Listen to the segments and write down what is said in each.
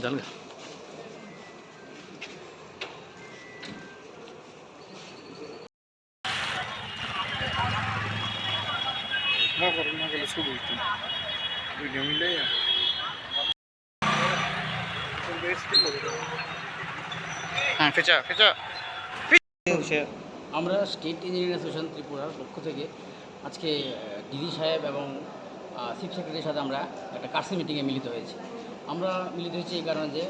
জানগা না করো না গেলে শুরু হইতো ভিডিও মিলে হ্যাঁ ফেচা ফেচা আমরা স্টেট ইঞ্জিনিয়ারিং অ্যাসোসিয়েশন ত্রিপুরার পক্ষ থেকে আজকে ডিডি সাহেব এবং চিফ সেক্রেটারির সাথে আমরা একটা কার্সি মিটিংয়ে মিলিত হয়েছি। আমরা মিলিত হয়েছি এই কারণে যে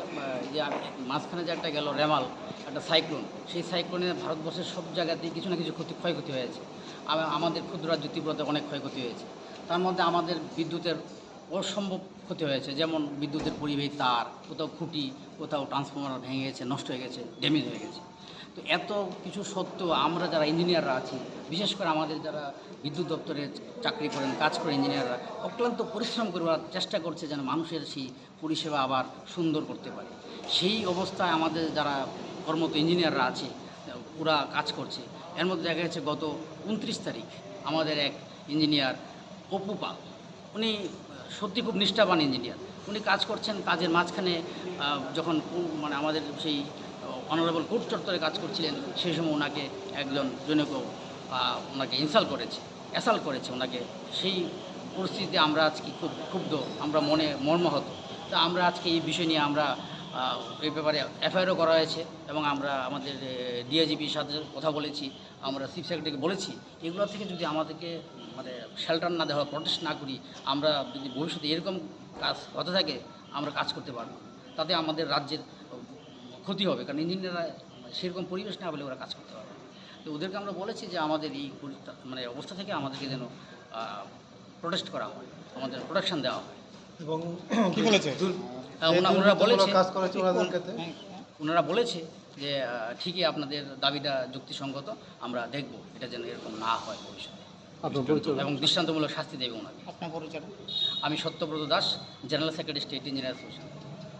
মাঝখানে যে একটা গেল রেমাল একটা সাইক্লোন, সেই সাইক্লোনে ভারতবর্ষের সব জায়গাতেই কিছু না কিছু ক্ষয়ক্ষতি হয়েছে। আমাদের ক্ষুদ্র রাজ্য ত্রিপুরাতে অনেক ক্ষয়ক্ষতি হয়েছে। তার মধ্যে আমাদের বিদ্যুতের অসম্ভব ক্ষতি হয়েছে, যেমন বিদ্যুতের পরিবাহী তার, কোথাও খুঁটি, কোথাও ট্রান্সফরমার ভেঙে গেছে, নষ্ট হয়ে গেছে, ড্যামেজ হয়ে গেছে। তো এত কিছু সত্ত্বেও আমরা যারা ইঞ্জিনিয়াররা আছি, বিশেষ করে আমাদের যারা বিদ্যুৎ দপ্তরে চাকরি করেন, কাজ করে ইঞ্জিনিয়াররা অক্লান্ত পরিশ্রম করবার চেষ্টা করছে যেন মানুষের সেই পরিষেবা আবার সুন্দর করতে পারে। সেই অবস্থায় আমাদের যারা কর্মরত ইঞ্জিনিয়াররা আছে ওরা কাজ করছে। এর মধ্যে দেখা গেছে গত 29 তারিখ আমাদের এক ইঞ্জিনিয়ার অপু পাল, উনি সত্যি খুব নিষ্ঠাবান ইঞ্জিনিয়ার। উনি কাজ করছেন, কাজের মাঝখানে যখন মানে আমাদের সেই অনারেবল কোর্ট চত্বরে কাজ করছিলেন, সেই সময় ওনাকে একজন জনৈক ওনাকে অ্যাসাল্ট করেছে ওনাকে। সেই পরিস্থিতিতে আমরা আজকে খুব ক্ষুব্ধ, আমরা মনে মর্মাহত। তা আমরা আজকে এই বিষয় নিয়ে আমরা এই ব্যাপারে এফআইআরও করা হয়েছে এবং আমরা আমাদের ডিআইজিপির সাথে কথা বলেছি, আমরা চিফ সেক্রেটারিকে বলেছি এগুলো থেকে যদি আমাদেরকে মানে শেল্টার না দেওয়া, প্রটেস্ট না করি, আমরা যদি ভবিষ্যতে এরকম কাজ হতে থাকে আমরা কাজ করতে পারব, তাতে আমাদের রাজ্যের ক্ষতি হবে। কারণ ইঞ্জিনিয়াররা সেরকম পরিবেশ না হলে ওরা কাজ করতে পারবে। তো ওদেরকে আমরা বলেছি যে আমাদের এই মানে অবস্থা থেকে আমাদেরকে যেন প্রোটেস্ট করা হয়, আমাদের প্রোটেকশন দেওয়া হয়। এবং কি বলেছে ওনারা বলেছে যে ঠিকই আপনাদের দাবিটা যুক্তিসঙ্গত, আমরা দেখব এটা যেন এরকম না হয় ভবিষ্যতে, এবং দৃষ্টান্তমূলক শাস্তি দেবে ওনাকে। আপনার পরিচয়? আমি Satyabrata Das, general secretary, state engineer association.